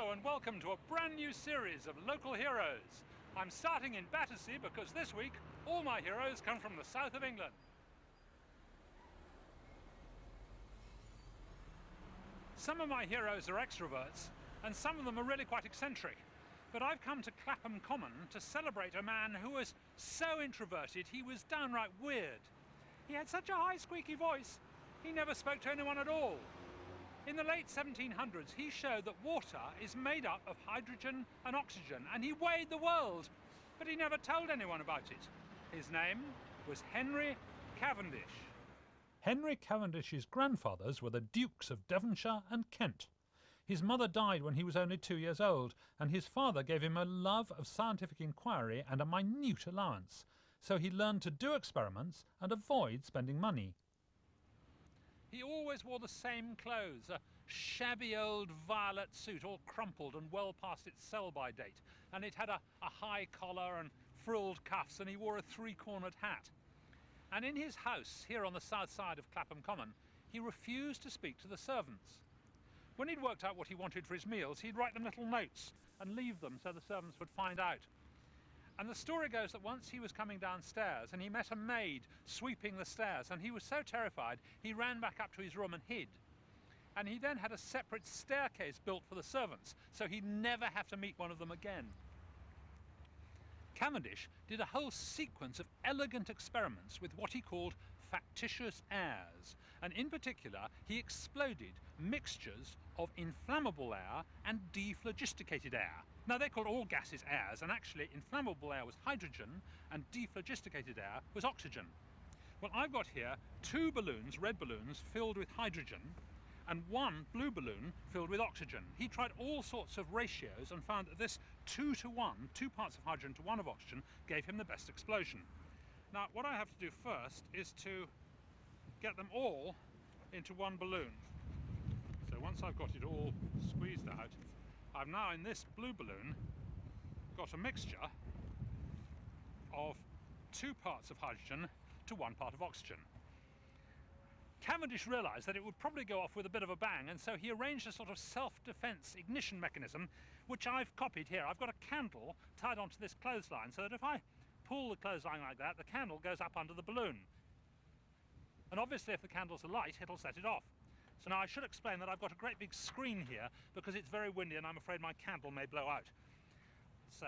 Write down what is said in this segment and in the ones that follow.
Hello and welcome to a brand new series of local heroes. I'm starting in Battersea because this week all my heroes come from the south of England. Some of my heroes are extroverts and some of them are really quite eccentric. But I've come to Clapham Common to celebrate a man who was so introverted he was downright weird. He had such a high squeaky voice, he never spoke to anyone at all. In the late 1700s, he showed that water is made up of hydrogen and oxygen, and he weighed the world, but he never told anyone about it. His name was Henry Cavendish. Henry Cavendish's grandfathers were the Dukes of Devonshire and Kent. His mother died when he was only 2 years old, and his father gave him a love of scientific inquiry and a minute allowance, so he learned to do experiments and avoid spending money. He always wore the same clothes, a shabby old violet suit all crumpled and well past its sell-by date, and it had a high collar and frilled cuffs, and he wore a three-cornered hat. And in his house here on the south side of Clapham Common, he refused to speak to the servants. When he'd worked out what he wanted for his meals, he'd write them little notes and leave them so the servants would find out. And the story goes that once he was coming downstairs and he met a maid sweeping the stairs, and he was so terrified he ran back up to his room and hid. And he then had a separate staircase built for the servants, so he'd never have to meet one of them again. Cavendish did a whole sequence of elegant experiments with what he called factitious airs, and in particular he exploded mixtures of inflammable air and dephlogisticated air. Now they called all gases airs, and actually inflammable air was hydrogen and dephlogisticated air was oxygen. Well, I've got here 2 balloons, red balloons, filled with hydrogen, and 1 blue balloon filled with oxygen. He tried all sorts of ratios and found that this 2 to 1, 2 parts of hydrogen to 1 of oxygen, gave him the best explosion. Now what I have to do first is to get them all into 1 balloon. So once I've got it all squeezed out, I've now in this blue balloon got a mixture of 2 parts of hydrogen to 1 part of oxygen. Cavendish realised that it would probably go off with a bit of a bang, and so he arranged a sort of self-defence ignition mechanism, which I've copied here. I've got a candle tied onto this clothesline so that if I pull the clothesline like that, the candle goes up under the balloon. And obviously if the candle's alight, it'll set it off. So now I should explain that I've got a great big screen here because it's very windy and I'm afraid my candle may blow out. So,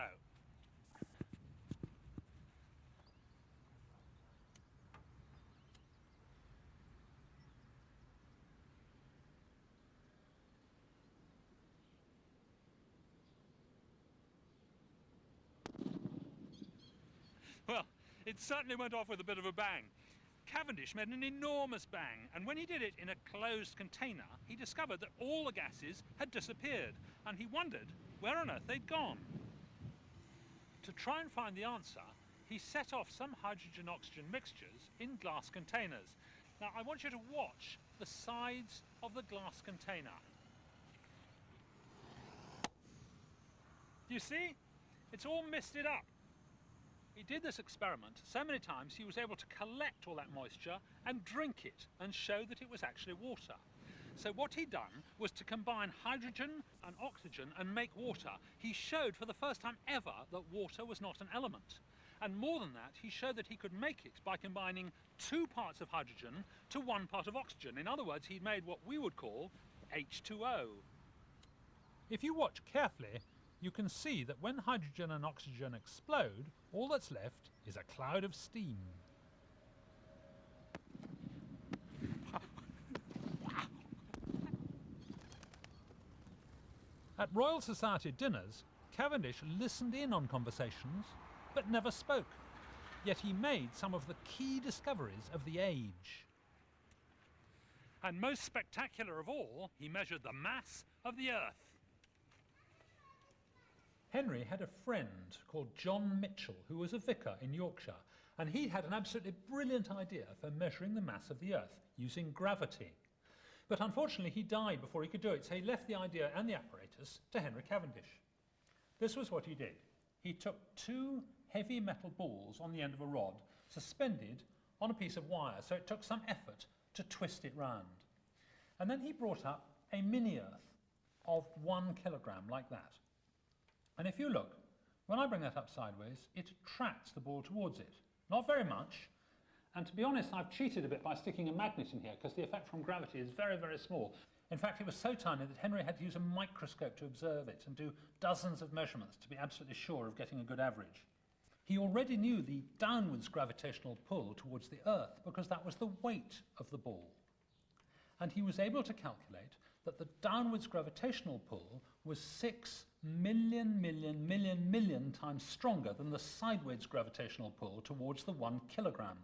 well, it certainly went off with a bit of a bang. Cavendish made an enormous bang, and when he did it in a closed container, he discovered that all the gases had disappeared, and he wondered where on earth they'd gone. To try and find the answer, he set off some hydrogen-oxygen mixtures in glass containers. Now, I want you to watch the sides of the glass container. Do you see? It's all misted up. He did this experiment so many times he was able to collect all that moisture and drink it and show that it was actually water. So what he'd done was to combine hydrogen and oxygen and make water. He showed for the first time ever that water was not an element. And more than that, he showed that he could make it by combining 2 parts of hydrogen to 1 part of oxygen. In other words, he'd made what we would call H2O. If you watch carefully, you can see that when hydrogen and oxygen explode, all that's left is a cloud of steam. At Royal Society dinners, Cavendish listened in on conversations, but never spoke. Yet he made some of the key discoveries of the age. And most spectacular of all, he measured the mass of the Earth. Henry had a friend called John Mitchell who was a vicar in Yorkshire, and he had an absolutely brilliant idea for measuring the mass of the Earth using gravity. But unfortunately he died before he could do it, so he left the idea and the apparatus to Henry Cavendish. This was what he did. He took 2 heavy metal balls on the end of a rod suspended on a piece of wire, so it took some effort to twist it round. And then he brought up a mini-Earth of 1 kilogram, like that. And if you look, when I bring that up sideways, it attracts the ball towards it. Not very much, and to be honest, I've cheated a bit by sticking a magnet in here because the effect from gravity is very, very small. In fact, it was so tiny that Henry had to use a microscope to observe it and do dozens of measurements to be absolutely sure of getting a good average. He already knew the downwards gravitational pull towards the Earth because that was the weight of the ball. And he was able to calculate that the downwards gravitational pull was 6 million times stronger than the sideways gravitational pull towards the 1 kilogram.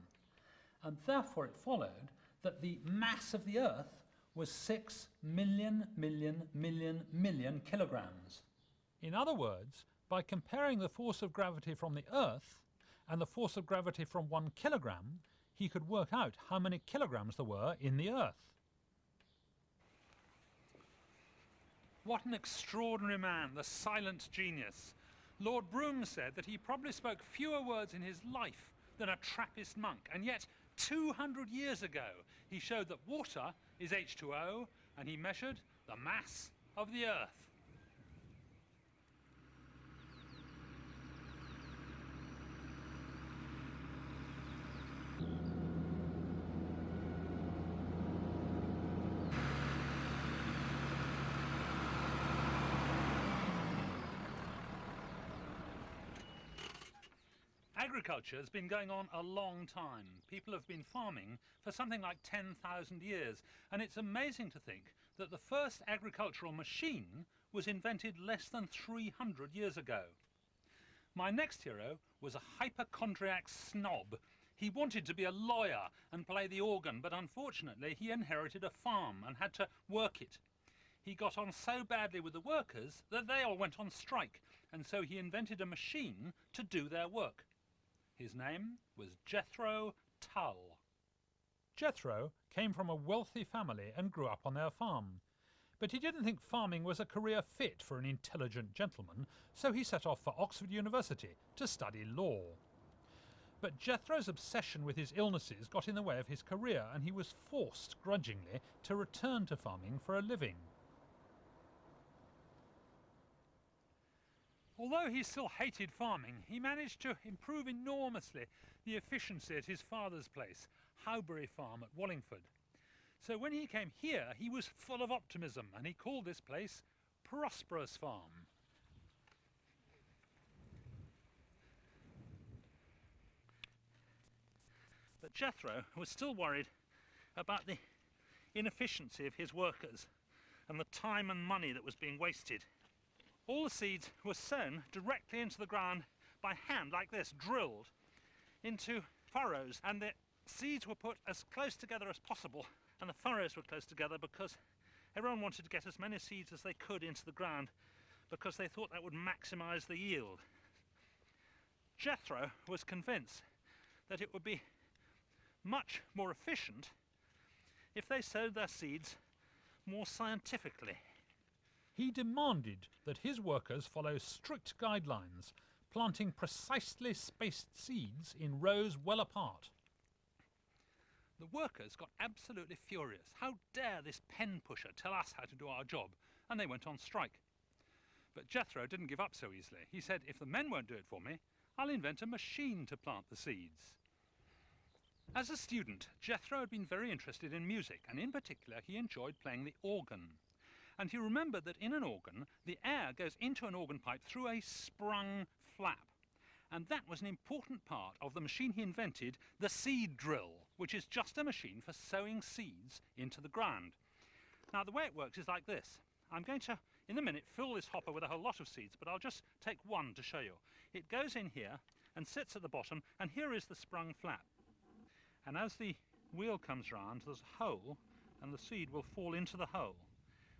And therefore it followed that the mass of the Earth was 6 million kilograms. In other words, by comparing the force of gravity from the Earth and the force of gravity from 1 kilogram, he could work out how many kilograms there were in the Earth. What an extraordinary man, the silent genius. Lord Brougham said that he probably spoke fewer words in his life than a Trappist monk, and yet 200 years ago he showed that water is H2O, and he measured the mass of the Earth. Agriculture has been going on a long time. People have been farming for something like 10,000 years, and it's amazing to think that the first agricultural machine was invented less than 300 years ago. My next hero was a hypochondriac snob. He wanted to be a lawyer and play the organ, but unfortunately he inherited a farm and had to work it. He got on so badly with the workers that they all went on strike, and so he invented a machine to do their work. His name was Jethro Tull. Jethro came from a wealthy family and grew up on their farm. But he didn't think farming was a career fit for an intelligent gentleman, so he set off for Oxford University to study law. But Jethro's obsession with his illnesses got in the way of his career, and he was forced, grudgingly, to return to farming for a living. Although he still hated farming, he managed to improve enormously the efficiency at his father's place, Howbury Farm at Wallingford. So when he came here, he was full of optimism, and he called this place Prosperous Farm. But Jethro was still worried about the inefficiency of his workers and the time and money that was being wasted. All the seeds were sown directly into the ground by hand, like this, drilled into furrows, and the seeds were put as close together as possible, and the furrows were close together because everyone wanted to get as many seeds as they could into the ground because they thought that would maximize the yield. Jethro was convinced that it would be much more efficient if they sowed their seeds more scientifically. He demanded that his workers follow strict guidelines, planting precisely spaced seeds in rows well apart. The workers got absolutely furious. How dare this pen pusher tell us how to do our job? And they went on strike. But Jethro didn't give up so easily. He said, if the men won't do it for me, I'll invent a machine to plant the seeds. As a student, Jethro had been very interested in music, and in particular he enjoyed playing the organ. And he remembered that in an organ, the air goes into an organ pipe through a sprung flap. And that was an important part of the machine he invented, the seed drill, which is just a machine for sowing seeds into the ground. Now, the way it works is like this. I'm going to, in a minute, fill this hopper with a whole lot of seeds, but I'll just take one to show you. It goes in here and sits at the bottom, and here is the sprung flap. And as the wheel comes round, there's a hole, and the seed will fall into the hole.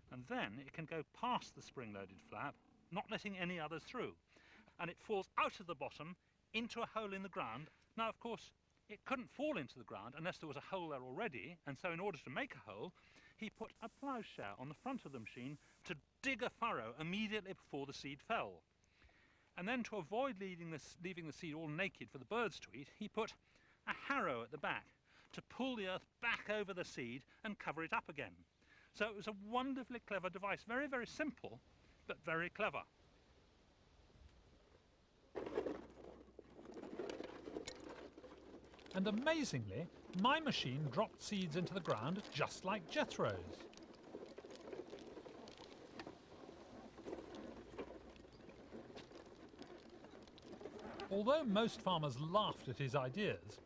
And then it can go past the spring-loaded flap, not letting any others through. And it falls out of the bottom into a hole in the ground. Now, of course, it couldn't fall into the ground unless there was a hole there already, and so in order to make a hole, he put a ploughshare on the front of the machine to dig a furrow immediately before the seed fell. And then, to avoid leaving the seed all naked for the birds to eat, he put a harrow at the back to pull the earth back over the seed and cover it up again. So it was a wonderfully clever device, very, very simple, but very clever. And amazingly, my machine dropped seeds into the ground just like Jethro's. Although most farmers laughed at his ideas,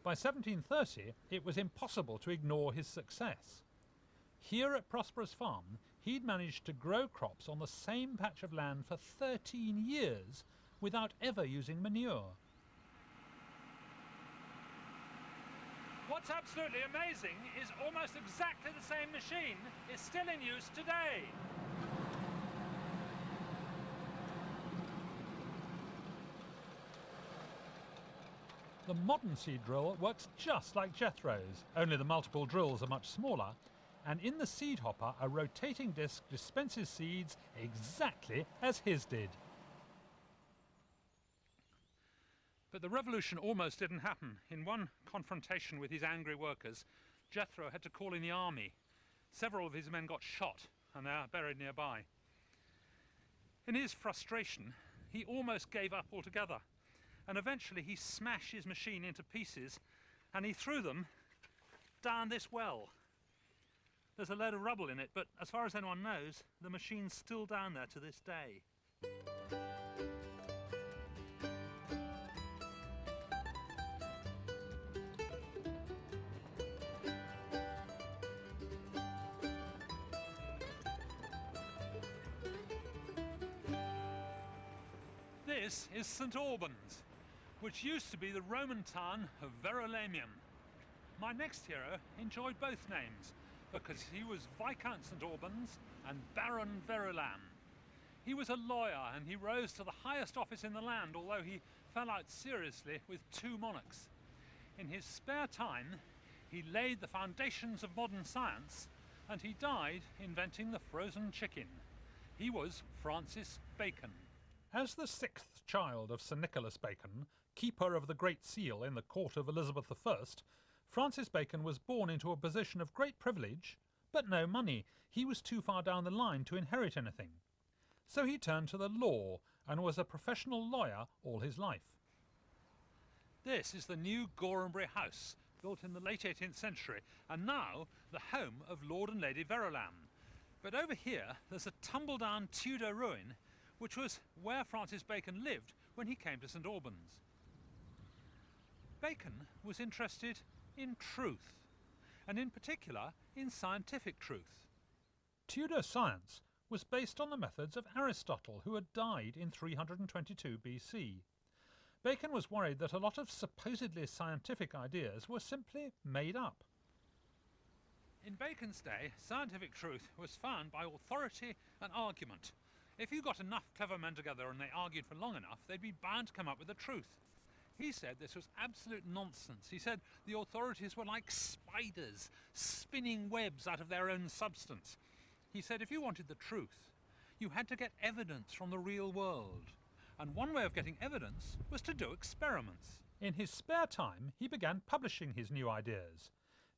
by 1730 it was impossible to ignore his success. Here at Prosperous Farm, he'd managed to grow crops on the same patch of land for 13 years without ever using manure. What's absolutely amazing is almost exactly the same machine is still in use today. The modern seed drill works just like Jethro's, only the multiple drills are much smaller, and in the seed hopper a rotating disc dispenses seeds exactly as his did. But the revolution almost didn't happen. In one confrontation with his angry workers, Jethro had to call in the army. Several of his men got shot and they are buried nearby. In his frustration, he almost gave up altogether, and eventually he smashed his machine into pieces and he threw them down this well. There's a load of rubble in it, but as far as anyone knows, the machine's still down there to this day. This is St Albans, which used to be the Roman town of Verulamium. My next hero enjoyed both names because he was Viscount St Albans and Baron Verulam. He was a lawyer and he rose to the highest office in the land, although he fell out seriously with two monarchs. In his spare time, he laid the foundations of modern science and he died inventing the frozen chicken. He was Francis Bacon. As the sixth child of Sir Nicholas Bacon, keeper of the Great Seal in the court of Elizabeth I, Francis Bacon was born into a position of great privilege, but no money. He was too far down the line to inherit anything. So he turned to the law and was a professional lawyer all his life. This is the new Gorhambury House, built in the late 18th century, and now the home of Lord and Lady Verulam. But over here there's a tumble-down Tudor ruin, which was where Francis Bacon lived when he came to St Albans. Bacon was interested in truth, and in particular in scientific truth. Tudor science was based on the methods of Aristotle, who had died in 322 BC. Bacon was worried that a lot of supposedly scientific ideas were simply made up. In Bacon's day, scientific truth was found by authority and argument. If you got enough clever men together and they argued for long enough, they'd be bound to come up with the truth. He said this was absolute nonsense. He said the authorities were like spiders, spinning webs out of their own substance. He said if you wanted the truth, you had to get evidence from the real world. And one way of getting evidence was to do experiments. In his spare time, he began publishing his new ideas.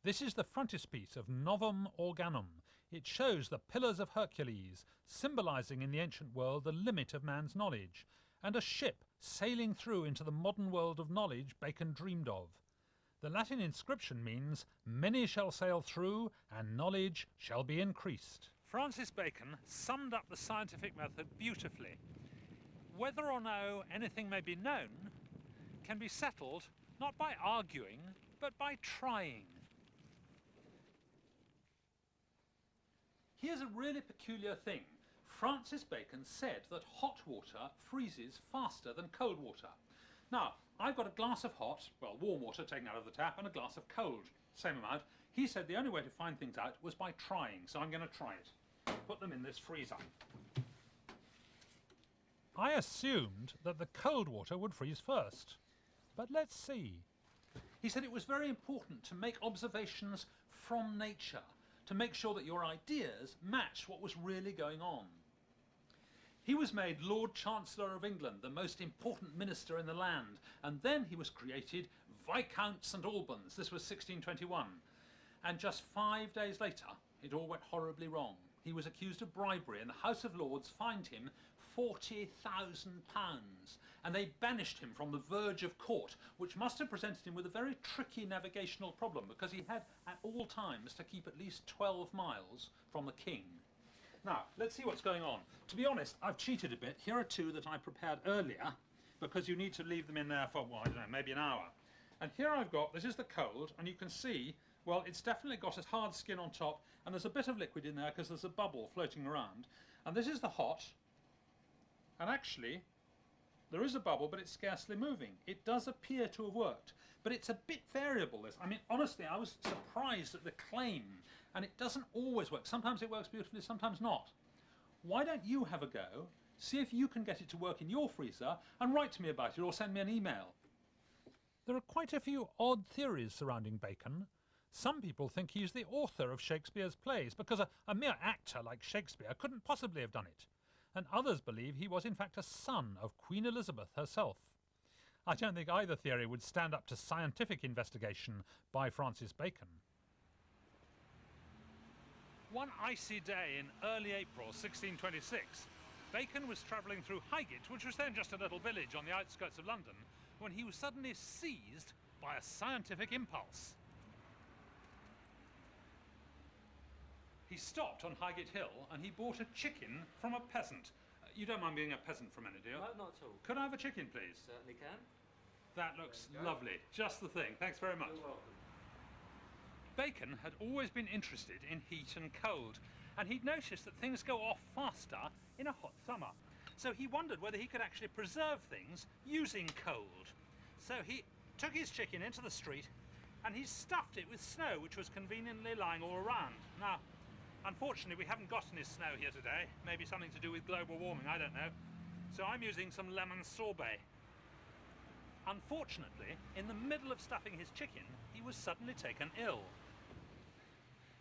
This is the frontispiece of Novum Organum. It shows the Pillars of Hercules, symbolising in the ancient world the limit of man's knowledge, and a ship sailing through into the modern world of knowledge Bacon dreamed of. The Latin inscription means, "Many shall sail through, and knowledge shall be increased." Francis Bacon summed up the scientific method beautifully. Whether or no anything may be known can be settled not by arguing, but by trying. Here's a really peculiar thing. Francis Bacon said that hot water freezes faster than cold water. Now, I've got a glass of hot, well, warm water taken out of the tap, and a glass of cold, same amount. He said the only way to find things out was by trying, so I'm going to try it. Put them in this freezer. I assumed that the cold water would freeze first, but let's see. He said it was very important to make observations from nature, to make sure that your ideas matched what was really going on. He was made Lord Chancellor of England, the most important minister in the land, and then he was created Viscount St Albans. This was 1621. And just 5 days later, it all went horribly wrong. He was accused of bribery and the House of Lords fined him £40,000 and they banished him from the verge of court, which must have presented him with a very tricky navigational problem because he had at all times to keep at least 12 miles from the king. Now, let's see what's going on. To be honest, I've cheated a bit. Here are two that I prepared earlier because you need to leave them in there for, well, I don't know, maybe an hour. And here I've got, this is the cold, and you can see, well, it's definitely got a hard skin on top, and there's a bit of liquid in there because there's a bubble floating around. And this is the hot, and actually, there is a bubble, but it's scarcely moving. It does appear to have worked, but it's a bit variable, this. I mean, honestly, I was surprised at the claim, and it doesn't always work. Sometimes it works beautifully, sometimes not. Why don't you have a go, see if you can get it to work in your freezer, and write to me about it, or send me an email. There are quite a few odd theories surrounding Bacon. Some people think he's the author of Shakespeare's plays, because a mere actor like Shakespeare couldn't possibly have done it. And others believe he was in fact a son of Queen Elizabeth herself. I don't think either theory would stand up to scientific investigation by Francis Bacon. One icy day in early April 1626, Bacon was travelling through Highgate, which was then just a little village on the outskirts of London, when he was suddenly seized by a scientific impulse. He stopped on Highgate Hill and he bought a chicken from a peasant. You don't mind being a peasant for a minute, do you? No, not at all. Could I have a chicken, please? Certainly can. That looks lovely. Just the thing. Thanks very much. You're welcome. Bacon had always been interested in heat and cold, and he'd noticed that things go off faster in a hot summer. So he wondered whether he could actually preserve things using cold. So he took his chicken into the street and he stuffed it with snow, which was conveniently lying all around. Now, unfortunately, we haven't got any snow here today. Maybe something to do with global warming, I don't know. So I'm using some lemon sorbet. Unfortunately, in the middle of stuffing his chicken, he was suddenly taken ill.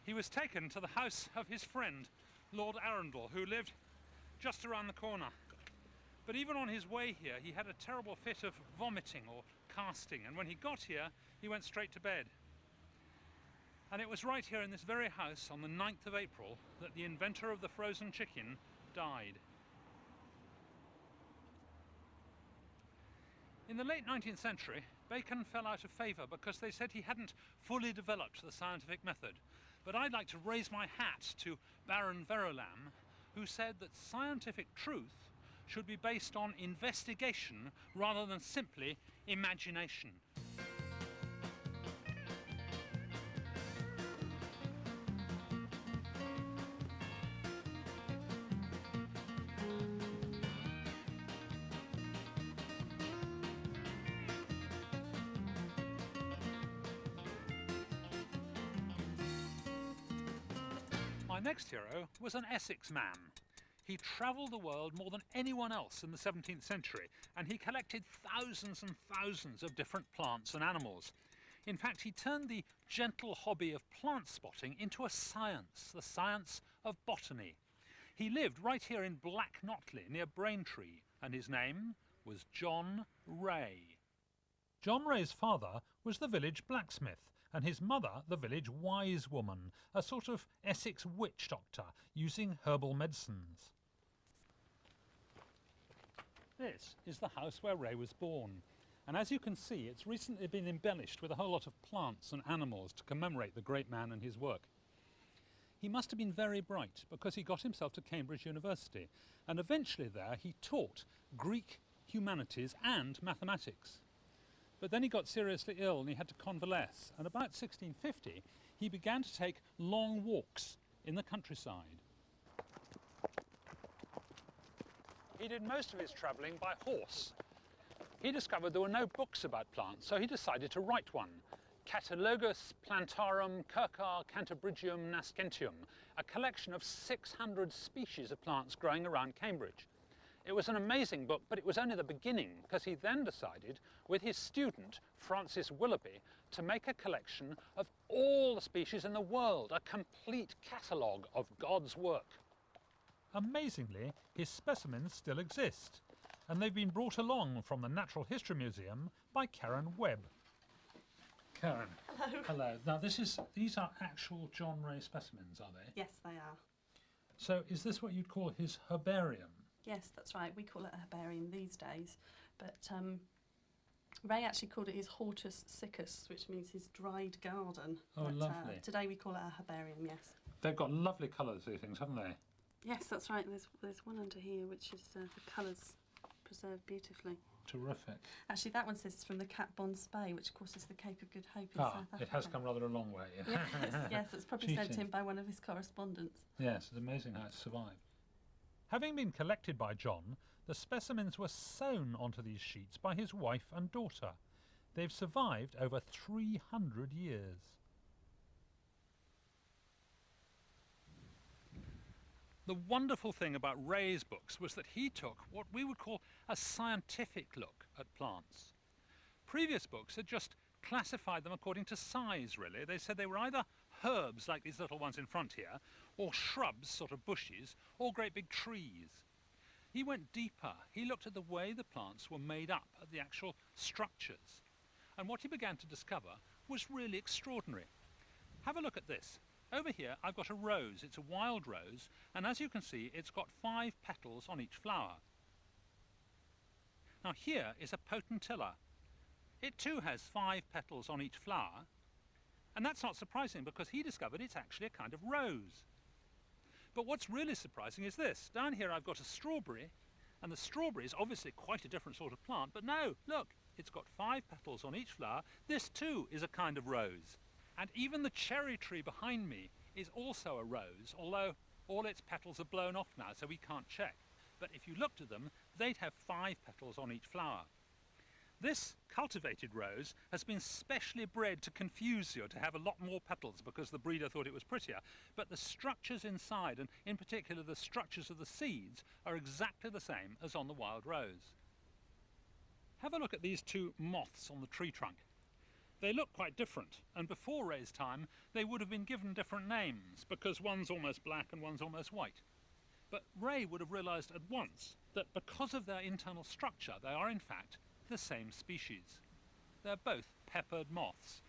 He was taken to the house of his friend, Lord Arundel, who lived just around the corner. But even on his way here, he had a terrible fit of vomiting or casting, and when he got here, he went straight to bed. And it was right here in this very house on the 9th of April that the inventor of the frozen chicken died. In the late 19th century, Bacon fell out of favour because they said he hadn't fully developed the scientific method. But I'd like to raise my hat to Baron Verulam, who said that scientific truth should be based on investigation rather than simply imagination. My next hero was an Essex man. He travelled the world more than anyone else in the 17th century, and he collected thousands and thousands of different plants and animals. In fact, he turned the gentle hobby of plant spotting into a science, the science of botany. He lived right here in Black Notley, near Braintree, and his name was John Ray. John Ray's father was the village blacksmith, and his mother the village wise woman, a sort of Essex witch doctor using herbal medicines. This is the house where Ray was born, and as you can see, it's recently been embellished with a whole lot of plants and animals to commemorate the great man and his work. He must have been very bright because he got himself to Cambridge University, and eventually there he taught Greek, humanities and mathematics. But then he got seriously ill and he had to convalesce, and about 1650 he began to take long walks in the countryside. He did most of his travelling by horse. He discovered there were no books about plants, so he decided to write one. Catalogus Plantarum Circa Cantabrigium Nascentium, a collection of 600 species of plants growing around Cambridge. It was an amazing book, but it was only the beginning, because he then decided, with his student, Francis Willoughby, to make a collection of all the species in the world, a complete catalogue of God's work. Amazingly, his specimens still exist, and they've been brought along from the Natural History Museum by Karen Webb. Karen. Hello. Hello. Now, these are actual John Ray specimens, are they? Yes, they are. So, is this what you'd call his herbarium? Yes, that's right. We call it a herbarium these days, but Ray actually called it his hortus siccus, which means his dried garden. Oh, but, lovely. Today we call it a herbarium, yes. They've got lovely colours, these things, haven't they? Yes, that's right. There's one under here which is the colours preserved beautifully. Terrific. Actually, that one says it's from the Cap Bon Spey, which of course is the Cape of Good Hope in South Africa. It has come rather a long way. Yes, it's probably sent in by one of his correspondents. Yes, it's amazing how it's survived. Having been collected by John, the specimens were sewn onto these sheets by his wife and daughter. They've survived over 300 years. The wonderful thing about Ray's books was that he took what we would call a scientific look at plants. Previous books had just classified them according to size, really. They said they were either herbs, like these little ones in front here, or shrubs, sort of bushes, or great big trees. He went deeper. He looked at the way the plants were made up, at the actual structures. And what he began to discover was really extraordinary. Have a look at this. Over here I've got a rose. It's a wild rose, and as you can see it's got 5 petals on each flower. Now here is a potentilla. It too has 5 petals on each flower, and that's not surprising because he discovered it's actually a kind of rose. But what's really surprising is this. Down here I've got a strawberry, and the strawberry is obviously quite a different sort of plant, but no, look, it's got 5 petals on each flower. This too is a kind of rose. And even the cherry tree behind me is also a rose, although all its petals are blown off now, so we can't check. But if you looked at them, they'd have 5 petals on each flower. This cultivated rose has been specially bred to confuse you, to have a lot more petals because the breeder thought it was prettier. But the structures inside, and in particular the structures of the seeds, are exactly the same as on the wild rose. Have a look at these 2 moths on the tree trunk. They look quite different, and before Ray's time they would have been given different names because one's almost black and one's almost white. But Ray would have realised at once that because of their internal structure they are in fact the same species. They're both peppered moths.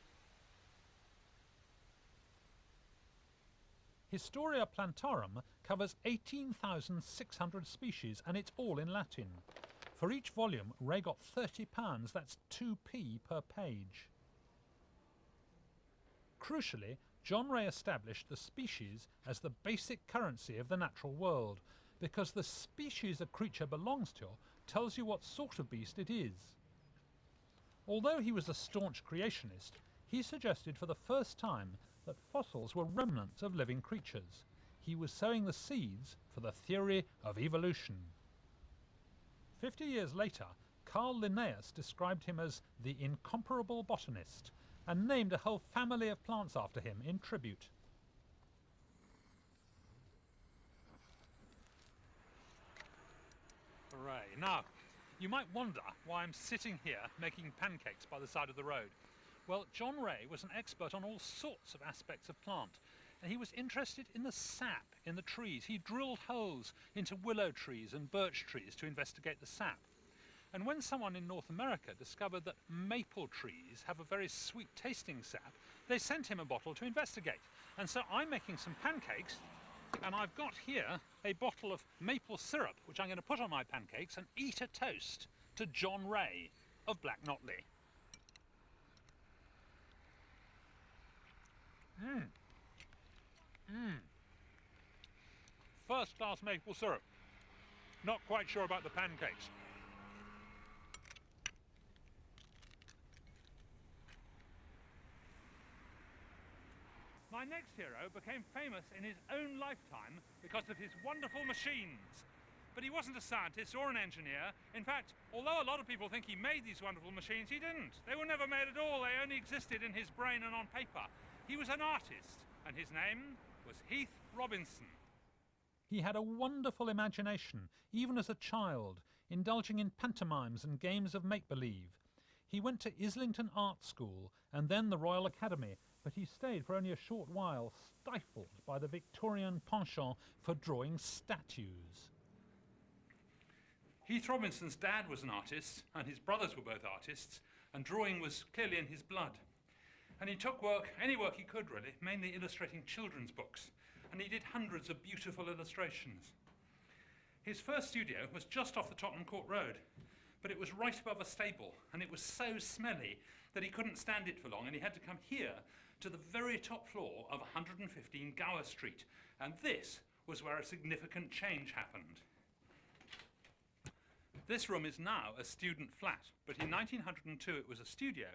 Historia Plantarum covers 18,600 species, and it's all in Latin. For each volume, Ray got £30, that's 2p per page. Crucially, John Ray established the species as the basic currency of the natural world, because the species a creature belongs to tells you what sort of beast it is. Although he was a staunch creationist, he suggested for the first time that fossils were remnants of living creatures. He was sowing the seeds for the theory of evolution. 50 years later, Carl Linnaeus described him as the incomparable botanist and named a whole family of plants after him in tribute. Hooray. Now, you might wonder why I'm sitting here making pancakes by the side of the road. Well, John Ray was an expert on all sorts of aspects of plant, and he was interested in the sap in the trees. He drilled holes into willow trees and birch trees to investigate the sap. And when someone in North America discovered that maple trees have a very sweet tasting sap, they sent him a bottle to investigate. And so I'm making some pancakes, and I've got here a bottle of maple syrup, which I'm going to put on my pancakes and eat a toast to John Ray of Black Notley. First class maple syrup. Not quite sure about the pancakes. My next hero became famous in his own lifetime because of his wonderful machines. But he wasn't a scientist or an engineer. In fact, although a lot of people think he made these wonderful machines, he didn't. They were never made at all. They only existed in his brain and on paper. He was an artist, and his name was Heath Robinson. He had a wonderful imagination, even as a child, indulging in pantomimes and games of make-believe. He went to Islington Art School and then the Royal Academy, but he stayed for only a short while, stifled by the Victorian penchant for drawing statues. Heath Robinson's dad was an artist, and his brothers were both artists, and drawing was clearly in his blood. And he took work, any work he could really, mainly illustrating children's books. And he did hundreds of beautiful illustrations. His first studio was just off the Tottenham Court Road, but it was right above a stable, and it was so smelly that he couldn't stand it for long, and he had to come here to the very top floor of 115 Gower Street, and this was where a significant change happened. This room is now a student flat, but in 1902 it was a studio,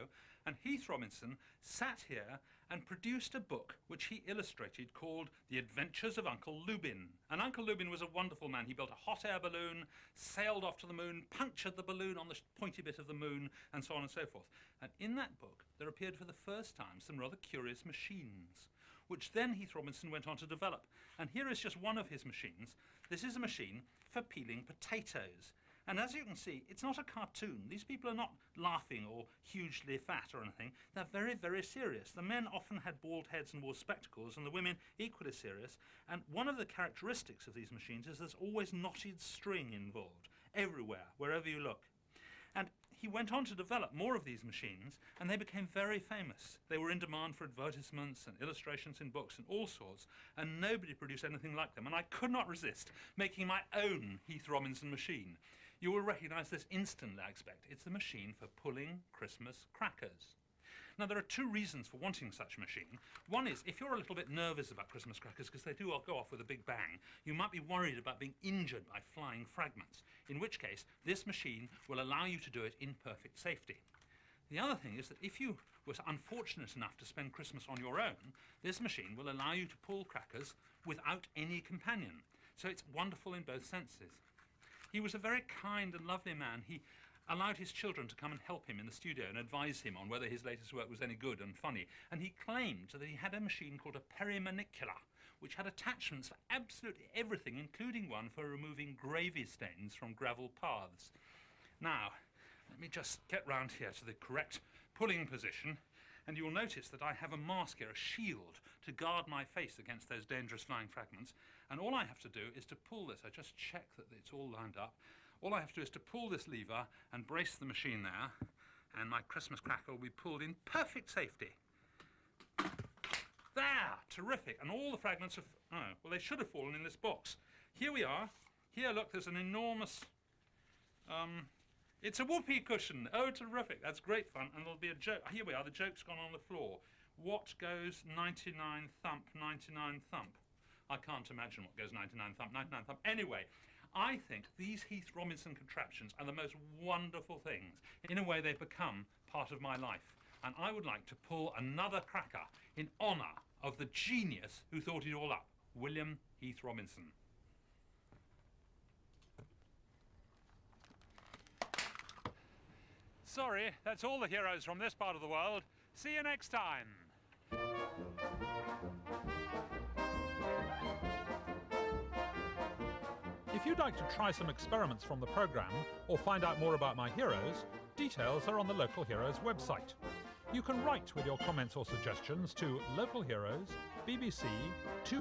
and Heath Robinson sat here and produced a book which he illustrated called The Adventures of Uncle Lubin. And Uncle Lubin was a wonderful man. He built a hot air balloon, sailed off to the moon, punctured the balloon on the pointy bit of the moon, and so on and so forth. And in that book there appeared for the first time some rather curious machines, which then Heath Robinson went on to develop. And here is just one of his machines. This is a machine for peeling potatoes. And as you can see, it's not a cartoon. These people are not laughing or hugely fat or anything. They're very, very serious. The men often had bald heads and wore spectacles, and the women equally serious. And one of the characteristics of these machines is there's always knotted string involved, everywhere, wherever you look. And he went on to develop more of these machines, and they became very famous. They were in demand for advertisements and illustrations in books and all sorts, and nobody produced anything like them. And I could not resist making my own Heath Robinson machine. You will recognise this instantly, I expect. It's a machine for pulling Christmas crackers. Now, there are two reasons for wanting such a machine. One is, if you're a little bit nervous about Christmas crackers, because they do go off with a big bang, you might be worried about being injured by flying fragments, in which case this machine will allow you to do it in perfect safety. The other thing is that if you were unfortunate enough to spend Christmas on your own, this machine will allow you to pull crackers without any companion. So it's wonderful in both senses. He was a very kind and lovely man. He allowed his children to come and help him in the studio and advise him on whether his latest work was any good and funny. And he claimed that he had a machine called a perimanicular, which had attachments for absolutely everything, including one for removing gravy stains from gravel paths. Now, let me just get round here to the correct pulling position, and you'll notice that I have a mask here, a shield, to guard my face against those dangerous flying fragments. And all I have to do is to pull this. I just check that it's all lined up. All I have to do is to pull this lever and brace the machine there, and my Christmas cracker will be pulled in perfect safety. There! Terrific. And all the fragments have... Oh, well, they should have fallen in this box. Here we are. Here, look, there's an enormous... it's a whoopee cushion. Oh, terrific. That's great fun. And there'll be a joke. Here we are. The joke's gone on the floor. What goes 99 thump, 99 thump? I can't imagine what goes 99 thump, 99 thump. Anyway, I think these Heath Robinson contraptions are the most wonderful things. In a way, they've become part of my life. And I would like to pull another cracker in honour of the genius who thought it all up, William Heath Robinson. Sorry, that's all the heroes from this part of the world. See you next time. If you'd like to try some experiments from the programme or find out more about my heroes, details are on the Local Heroes website. You can write with your comments or suggestions to Local Heroes, BBC 2